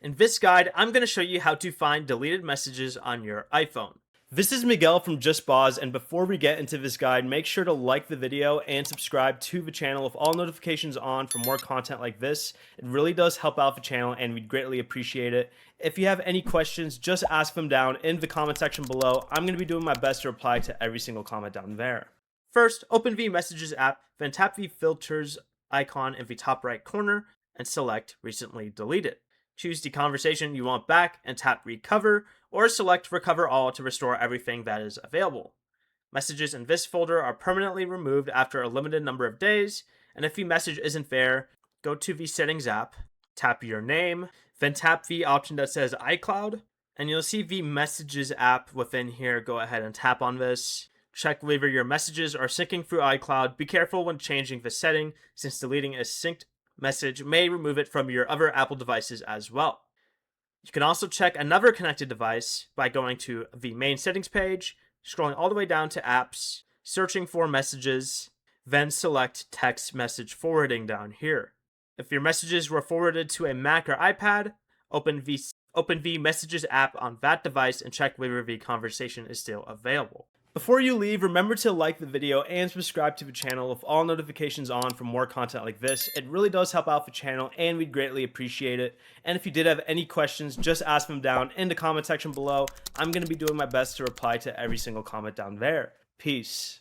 In this guide, I'm going to show you how to find deleted messages on your iPhone. This is Miguel from Just Boz, and before we get into this guide, make sure to like the video and subscribe to the channel with all notifications on for more content like this. It really does help out the channel and we'd greatly appreciate it. If you have any questions, just ask them down in the comment section below. I'm going to be doing my best to reply to every single comment down there. First, open the Messages app, then tap the filters icon in the top right corner and select Recently Deleted. Choose the conversation you want back and tap Recover, or select Recover All to restore everything that is available. Messages in this folder are permanently removed after a limited number of days, and if the message isn't there, go to the Settings app, tap your name, then tap the option that says iCloud, and you'll see the Messages app within here. Go ahead and tap on this. Check whether your messages are syncing through iCloud. Be careful when changing the setting, since deleting a synced message may remove it from your other Apple devices as well. You can also check another connected device by going to the main settings page, scrolling all the way down to apps, searching for messages, then select text message forwarding down here. If your messages were forwarded to a Mac or iPad, open the Messages app on that device and check whether the conversation is still available. Before you leave, remember to like the video and subscribe to the channel with all notifications on for more content like this. It really does help out the channel and we'd greatly appreciate it. And if you did have any questions, just ask them down in the comment section below. I'm going to be doing my best to reply to every single comment down there. Peace.